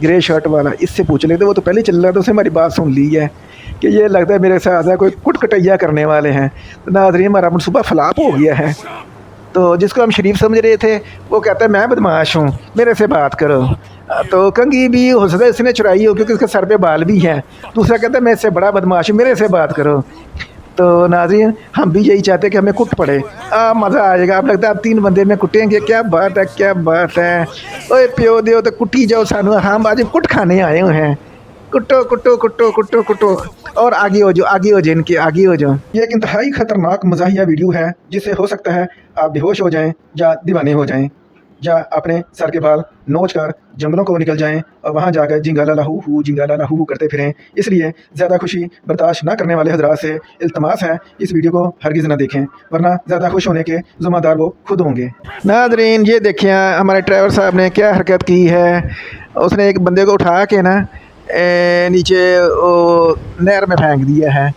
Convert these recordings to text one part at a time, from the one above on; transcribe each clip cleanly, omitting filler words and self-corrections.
Grey shirt वाला, इससे पूछ लेते, वो तो पहले चल रहा था, उसने हमारी बात सुन ली है कि ये लगता है मेरे साथ है कोई कुटकटैया करने वाले हैं। तो नाज़रीन हमारा मुंह सुबह फ्लॉप हो गया है। तो जिसको हम शरीफ समझ रहे थे वो कहता है मैं बदमाश हूँ, मेरे से बात करो। तो कंघी भी हो सकता है इसने चुराई हो क्योंकि उसके सर पे बाल भी हैं। दूसरा कहता है मैं इससे बड़ा बदमाश हूँ, मेरे से बात करो। तो नाज़रीन हम भी यही चाहते हैं कि हमें कुट पड़े, मज़ा आ जाएगा। अब लगता है अब 3 बंदे में कुटेंगे, क्या बात है क्या बात है। ओए प्यो दियो तो कुटी जाओ सानू, हम आज कुट खाने आए हुए हैं। कुटो कुटो कुटो कुटो कुटो और आगे हो जाओ, आगे हो जाओ, इनके आगे हो जाओ। ये एक इंतहाई खतरनाक मज़ाहिया वीडियो है जिससे हो सकता है आप बेहोश हो जाएं या दीवाने हो जाएं या अपने सर के बाल नोच कर जंगलों को निकल जाएं और वहाँ जाकर जिंगाला लाहू हू करते फिरें। इसलिए ज़्यादा खुशी बर्दाश्त ना करने वाले हजरात से इल्तमास है इस वीडियो को हरगिज़ ना देखें, वरना ज़्यादा खुश होने के ज़िम्मेदार वो खुद होंगे। नाज़रीन ये देखें हमारे ड्राइवर साहब ने क्या हरकत की है। उसने एक बंदे को उठा के ना नीचे नहर में फेंक दिया है।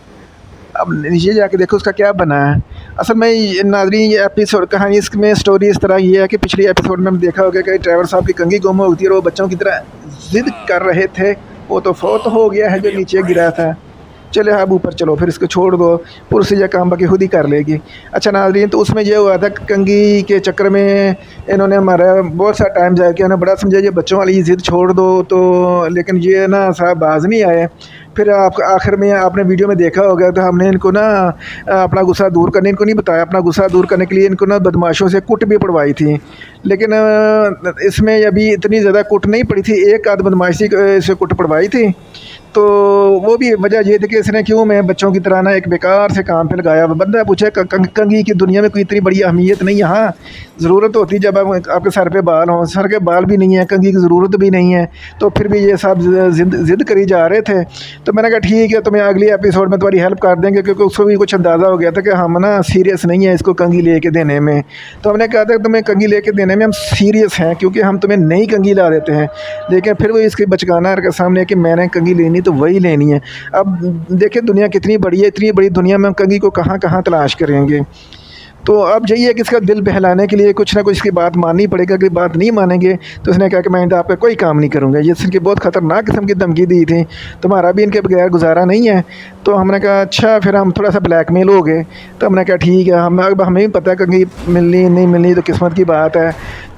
अब नीचे जाके देखो उसका क्या बना है। असल में नाज़रीन ये एपिसोड कहानी इसमें स्टोरी इस तरह की है कि पिछले एपिसोड में हम देखा होगा कि ड्राइवर साहब की कंघी गुम होती है और वो बच्चों की तरह ज़िद कर रहे थे। वो तो फौत हो गया है जो नीचे गिरा था। चले अब ऊपर चलो, फिर इसको छोड़ दो, पुलिस यह काम बाकी खुद ही कर लेगी। अच्छा नाज़रीन तो उसमें ये हुआ था कंघी के चक्कर में इन्होंने हमारा बहुत सा टाइम जाया किया, उन्हें बड़ा समझा ये बच्चों वाली ज़िद छोड़ दो, तो लेकिन ये ना साहब बाज नहीं आए। फिर आप आखिर में आपने वीडियो में देखा होगा तो हमने इनको ना अपना गुस्सा दूर करने, इनको नहीं बताया, अपना गुस्सा दूर करने के लिए इनको ना बदमाशों से कुट भी पड़वाई थी। लेकिन इसमें अभी इतनी ज़्यादा कुट नहीं पड़ी थी, एक आध बदमाशी से कुट पड़वाई थी। तो वो भी वजह ये थी कि इसने क्यों मैं बच्चों की तरह ना एक बेकार से काम पे लगाया। बंदा पूछे कंघी की दुनिया में कोई इतनी बड़ी अहमियत नहीं है। हाँ ज़रूरत होती जब आपके सर पे बाल हों, सर के बाल भी नहीं है, कंघी की ज़रूरत भी नहीं है, तो फिर भी ये सब ज़िद करी जा रहे थे। तो मैंने कहा ठीक है तुम्हें अगली एपिसोड में तुम्हारी हेल्प कर देंगे, क्योंकि उसको भी कुछ अंदाज़ा हो गया था कि हम ना सीरियस नहीं है इसको कंघी ले कर देने में। तो हमने कहा था तुम्हें कंघी ले कर देने में हम सीरियस हैं, क्योंकि हम तुम्हें नई कंघी ला देते हैं। लेकिन फिर वो इसकी बचकाना के सामने कि मैंने कंघी लेनी तो वही लेनी है। अब देखिए दुनिया कितनी बड़ी है, इतनी बड़ी दुनिया में हम कंघी को कहाँ कहाँ तलाश करेंगे। तो अब यही है कि इसका दिल बहलाने के लिए कुछ ना कुछ इसकी बात माननी पड़ेगा। कि बात नहीं मानेंगे तो उसने कहा कि मैं इनका आपका कोई काम नहीं करूँगा। ये इसकी बहुत ख़तरनाक किस्म की धमकी दी थी, तुम्हारा भी इनके बगैर गुजारा नहीं है। तो हमने कहा अच्छा, फिर हम थोड़ा सा ब्लैकमेल हो गए। तो हमने कहा ठीक है, हमें भी पता है कि मिलनी नहीं मिलनी तो किस्मत की बात है।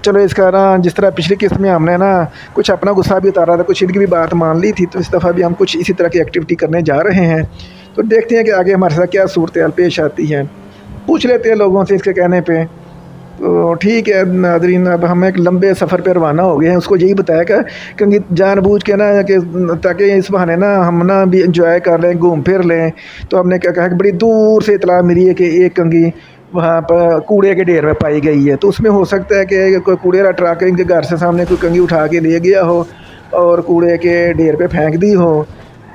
चलो इसका ना जिस तरह पिछली किस्त में हमने ना कुछ अपना गुस्सा भी उतारा था, कुछ इनकी भी बात मान ली थी, तो इस दफ़ा भी हम कुछ इसी तरह की एक्टिविटी करने जा रहे हैं। तो देखते हैं कि आगे हमारे साथ क्या सूरत हाल पेश आती है, पूछ लेते हैं लोगों से इसके कहने पे। तो ठीक है नाज़रीन, अब हम एक लंबे सफ़र पर रवाना हो गए हैं। उसको यही बताया कि क्योंकि जानबूझ के ना कि ताकि इस बहाने ना हम ना भी इंजॉय कर लें, घूम फिर लें। तो हमने क्या कहा कि बड़ी दूर से इतला मिली है कि एक कंघी वहाँ पर कूड़े के ढेर में पाई गई है। तो उसमें हो सकता है कि कोई कूड़े का ट्रक इनके घर से सामने कोई कंघी उठा के ले गया हो और कूड़े के ढेर पे फेंक दी हो।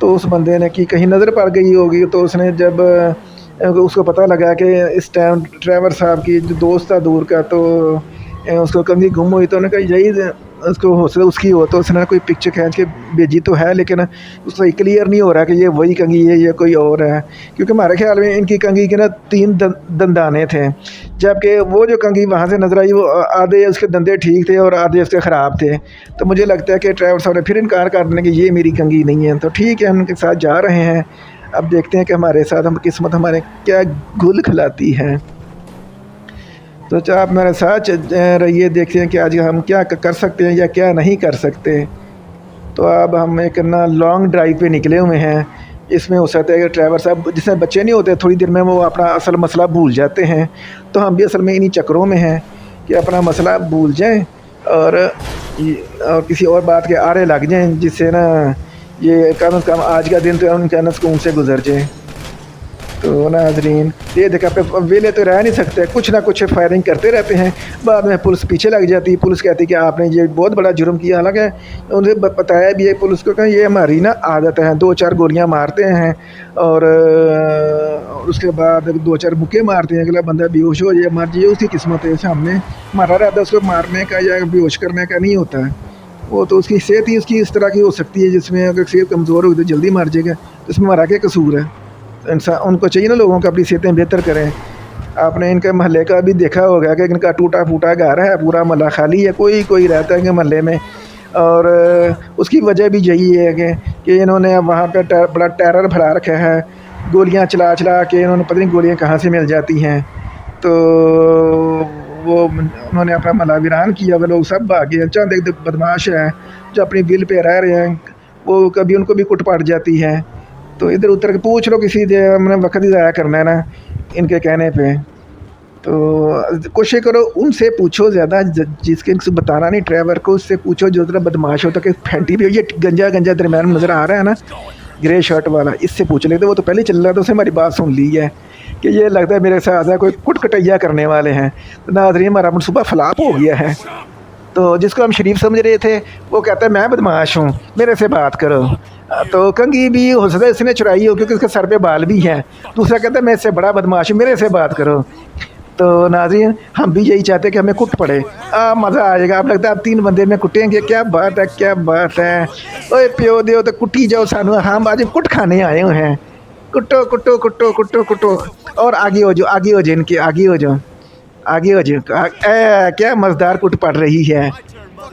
तो उस बंदे ने की कहीं नज़र पड़ गई होगी। तो उसने जब उसको पता लगा कि इस टाइम ड्राइवर साहब की जो दोस्त था दूर का, तो उसको कंघी गुम हुई, तो उन्होंने कहा यही उसको हो सकता उसकी हो। तो उसने कोई पिक्चर खींच के भेजी तो है, लेकिन उसको क्लियर नहीं हो रहा कि ये वही कंघी है या कोई और है। क्योंकि हमारे ख्याल में इनकी कंघी के ना 3 दंदाने थे, जबकि वो जो कंघी वहाँ से नजर आई वो आधे उसके दंदे ठीक थे और आधे उसके ख़राब थे। तो मुझे लगता है कि ड्राइवर साहब ने फिर इनकार कर देने कि ये मेरी कंघी नहीं है। तो ठीक है, हम उनके साथ जा रहे हैं। अब देखते हैं कि हमारे साथ हम किस्मत हमारे क्या गुल खिलाती है। तो चाहे आप मेरे साथ रहिए, देखते हैं कि आज हम क्या कर सकते हैं या क्या नहीं कर सकते। तो अब हम एक ना लॉन्ग ड्राइव पे निकले हुए हैं। इसमें हो सकता है कि ड्राइवर साहब जिसमें बच्चे नहीं होते थोड़ी देर में वो अपना असल मसला भूल जाते हैं। तो हम भी असल में इन्हीं चक्करों में हैं कि अपना मसला भूल जाएं और किसी और बात के आरे लग जाएं, जिससे ना ये कम से कम आज का दिन तो उनका ना सुकून से गुजर जाए। तो नाज़रीन ये देखा पे वेले तो रह नहीं सकते, कुछ ना कुछ फायरिंग करते रहते हैं। बाद में पुलिस पीछे लग जाती है, पुलिस कहती है कि आपने ये बहुत बड़ा जुर्म किया। हालांकि उन्हें बताया भी है पुलिस को कि ये हमारी ना आदत है, 2-4 गोलियां मारते हैं और उसके बाद 2-4 मुक्के मारते हैं, अगला बंदा बेहोश हो जाए मर जाए, उसकी किस्मत है। सामने हमारा रहता उसको मारने का या बेहोश करने का नहीं होता है। वो तो उसकी सेहत ही उसकी इस तरह की हो सकती है जिसमें अगर सेहत कमज़ोर होगी तो जल्दी मर जाएगा। तो इसमें हमारा क्या कसूर है। इंसान उनको चाहिए ना लोगों को अपनी सेहतें बेहतर करें। आपने इनके महल्ले का भी देखा होगा कि इनका टूटा फूटा घर है, पूरा महल्ला खाली है, कोई रहता है कि महल्ले में और उसकी वजह भी यही है कि इन्होंने अब वहाँ पे बड़ा टेरर फैला रखा है। गोलियाँ चला चला के इन्होंने पता नहीं गोलियाँ कहाँ से मिल जाती हैं। तो वो उन्होंने अपना मला वीरान किया, वो लोग सब भागे। चंद एक बदमाश हैं जो अपनी बिल पे रह रहे हैं, वो कभी उनको भी कुट पड़ जाती है। तो इधर उतर के पूछ लो किसी से, हमने वक्त ही ज़ाया करना है ना इनके कहने पे। तो कोशिश करो उनसे पूछो ज़्यादा, जिसके बताना नहीं ड्राइवर को, उससे पूछो जो ज़रा बदमाश होता कि फैंटी भी ये गंजा गंजा दरम्यान में नज़र आ रहा है ना, ग्रे शर्ट वाला, इससे पूछ लेते। वो तो पहले चल रहा था, उसने हमारी बात सुन ली है कि ये लगता है मेरे साथ है कोई कुट कटैया करने वाले हैं। तो नाज़रीन हमारा मनसूबा फ्लाप हो गया है। तो जिसको हम शरीफ समझ रहे थे वो कहता है मैं बदमाश हूँ, मेरे से बात करो। तो कंघी भी हो सकता है इसने चुराई हो क्योंकि उसके सर पे बाल भी हैं। दूसरा कहता है मैं इससे बड़ा बदमाश हूँ, मेरे से बात करो। तो नाज़रीन हम भी यही चाहते हैं कि हमें कुट पड़े, मज़ा आ जाएगा। अब लगता है अब 3 बंदे में कुटेंगे, क्या बात है क्या बात है। ओए प्यो दियो तो कुटी जाओ सानू, हम आज कुट खाने आए हुए हैं। कुटो कुटो कुटो कुटो कुटो और आगे हो जाओ, आगे हो जाओ, इनके आगे हो जाओ, आगे हो जाओ। क्या मज़ेदार कुट पड़ रही है।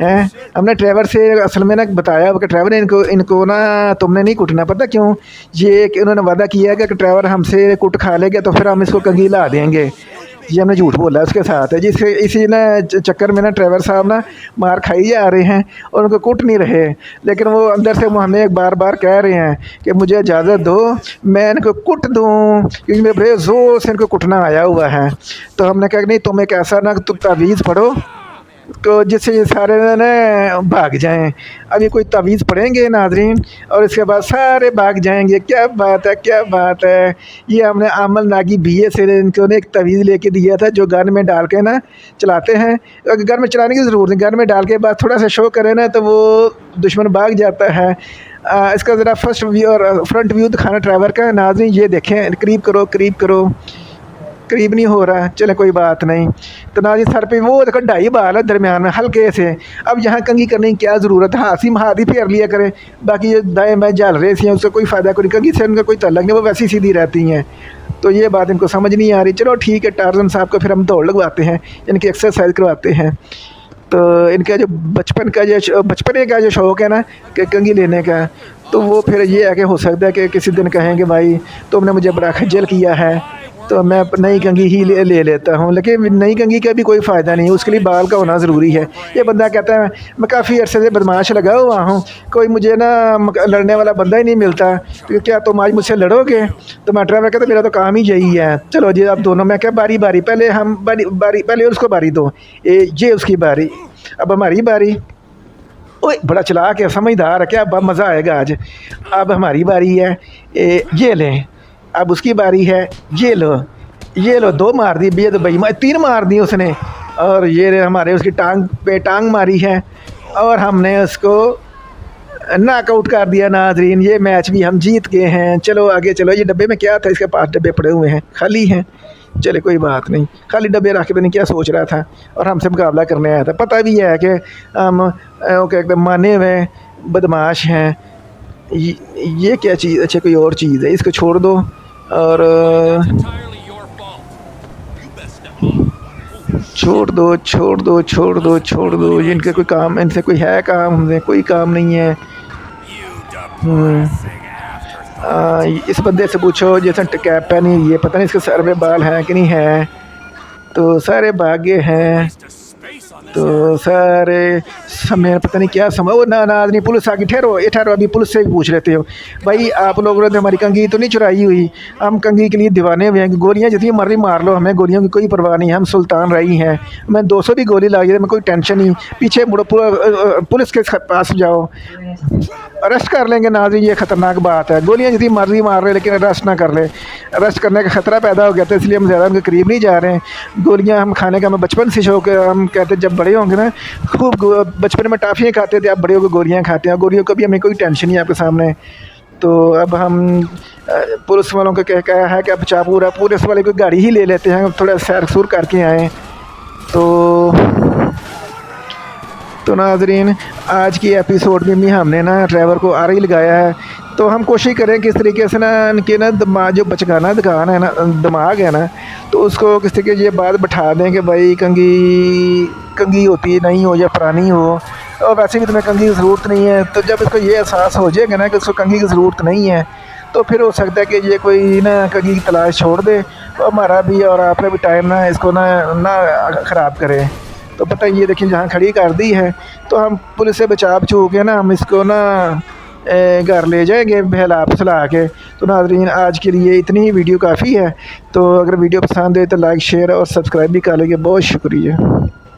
हैं हमने ड्राइवर से असल में ना बताया कि ड्राइवर ने इनको इनको ना तुमने नहीं कुटना, पता क्यों? ये कि उन्होंने वादा किया है कि ड्राइवर हमसे कुट खा लेगा तो फिर हम इसको कंघी ला देंगे। ये हमने झूठ बोला उसके साथ है, जिससे इसी ना चक्कर में ना ड्राइवर साहब ना मार खाई जा रहे हैं और उनको कुट नहीं रहे। लेकिन वो अंदर से वो हमें बार बार कह रहे हैं कि मुझे इजाज़त दो, मैं इनको कुट दूँ, क्योंकि मेरे बड़े ज़ोर से इनको कुटना आया हुआ है। तो हमने कहा कि नहीं, तुम एक ऐसा ना तुम तावीज़ पढ़ो तो जिससे ये सारे ना भाग जाएं। अब ये कोई तावीज़ पढ़ेंगे नाज़रीन और इसके बाद सारे भाग जाएंगे। क्या बात है क्या बात है। ये हमने आमल नागी बीए से इनको ने एक तावीज़ लेके दिया था जो गन में डाल के ना चलाते हैं। गन में चलाने की ज़रूरत नहीं, गन में डाल के बाद थोड़ा सा शो करें ना तो वो दुश्मन भाग जाता है। इसका ज़रा फर्स्ट व्यू और फ्रंट व्यू दिखाना ड्राइवर का। नाज़रीन ये देखें, करीब करो करीब करो, करीब नहीं हो रहा, चले कोई बात नहीं। तो ना जी सर पे वो देखो 2.5 बाल है दरमियान में हल्के से। अब यहाँ कंघी करने की क्या ज़रूरत है, हाथ ही फेर लिया करें। बाकी ये दाएँ बाएँ जल रहे थे उससे कोई फ़ायदा कोई, कंघी से उनका कोई तल्लक नहीं, वो वैसी सीधी रहती हैं। तो ये बात इनको समझ नहीं आ रही। चलो ठीक है, टार्जन साहब को फिर हम दौड़ लगवाते हैं, इनकी एक्सरसाइज करवाते हैं। तो इनका जो बचपन का जो शौक़ है ना कि कंघी लेने का, तो वो फिर ये है कि हो सकता है कि किसी दिन कहेंगे भाई तुमने मुझे बड़ा खज्जल किया है तो मैं नई कंघी ही ले लेता हूँ। लेकिन नई कंघी का भी कोई फ़ायदा नहीं है, उसके लिए बाल का होना ज़रूरी है। ये बंदा कहता है मैं काफ़ी अरसे से बदमाश लगा हुआ हूँ, कोई मुझे ना लड़ने वाला बंदा ही नहीं मिलता, तो क्या तुम आज मुझसे लड़ोगे? तो मैं ड्राइवर कहता मेरा तो काम ही यही है। चलो जी आप दोनों, मैं क्या बारी बारी, पहले हम बारी पहले उसको बारी दो, ये उसकी बारी, अब हमारी बारी। ओए बड़ा चलाक है, समझदार है, क्या अब मज़ा आएगा आज। अब हमारी बारी है, ये लें। अब उसकी बारी है, ये लो 2 मार दी, ये तो भाई 3 मार दी उसने। और ये हमारे उसकी टांग पे टांग मारी है और हमने उसको नॉकआउट कर दिया। नाज़रीन ये मैच भी हम जीत गए हैं। चलो आगे चलो। ये डब्बे में क्या था, इसके पास डब्बे पड़े हुए हैं, खाली हैं। चले कोई बात नहीं, खाली डब्बे रख के पता नहीं क्या सोच रहा था और हमसे मुकाबला करने आया था। पता भी है कि हम एकदम माने हुए बदमाश हैं। ये क्या चीज़, अच्छा कोई और चीज़ है, इसको छोड़ दो। और छोड़ दो छोड़ दो छोड़ दो छोड़ दो, इनके कोई काम, इनसे कोई है काम, हमसे कोई काम नहीं है। इस बंदे से पूछो जैसे कैप पहनी हुई है, पता नहीं इसके सर पे बाल हैं कि नहीं है। तो सारे भागे हैं, तो सारे समय पता नहीं क्या समय। वो ना आदमी पुलिस आ गई, ठहरो ये ठहरो, अभी पुलिस से भी पूछ लेते हो। भाई आप लोगों ने हमारी कंघी तो नहीं चुराई हुई, हम कंघी के लिए दीवाने हुए हैं। गोलियां जितनी मर्जी मार लो, हमें गोलियों की कोई परवाह नहीं, हम सुल्तान रही हैं। मैं 200 भी गोली ला गई, मैं कोई टेंशन नहीं। पीछे मुड़ो, पुलिस के पास जाओ, अरेस्ट कर लेंगे। नाज़रीन ये ख़तरनाक बात है, गोलियां जितनी मर्जी मार रहे लेकिन अरेस्ट ना कर ले। अरेस्ट करने का ख़तरा पैदा हो गया था, इसलिए हम ज़्यादा उनके करीब नहीं जा रहे हैं। गोलियां हम खाने का हमें बचपन से शौक है। हम कहते जब बड़े होंगे ना, खूब बचपन में टाफ़ियाँ खाते थे, आप बड़े होकर गोलियाँ खाते हैं। गोलियों को भी हमें कोई टेंशन नहीं है आपके सामने। तो अब हम पुलिस वालों को कहा है कि अब चापूरा पुलिस वाले कोई गाड़ी ही ले लेते हैं, थोड़ा सैर सूर करके आएँ। तो नाज़रीन आज की एपिसोड में भी हमने ना ड्राइवर को आर ही लगाया है। तो हम कोशिश करें किस तरीके से ना इनके ना दिमाग, जो बचकाना दुकान है ना, दिमाग है ना, तो उसको किस तरीके ये बात बैठा दें कि भाई कंघी होती नहीं हो या पुरानी हो और वैसे भी तुम्हें कंघी की ज़रूरत नहीं है। तो जब इसको ये एहसास हो जाएगा ना कि उसको कंघी की ज़रूरत नहीं है, तो फिर हो सकता है कि ये कोई ना कंघी की तलाश छोड़ दे और हमारा भी और आपका भी टाइम ना इसको ना ना ख़राब करे। तो पता ये देखिए जहाँ खड़ी कर दी है, तो हम पुलिस से बचा बचू के ना हम इसको ना घर ले जाएंगे बहला फुसला के। तो नाज़रीन आज के लिए इतनी ही वीडियो काफ़ी है। तो अगर वीडियो पसंद है तो लाइक शेयर और सब्सक्राइब भी कर लेंगे। बहुत शुक्रिया।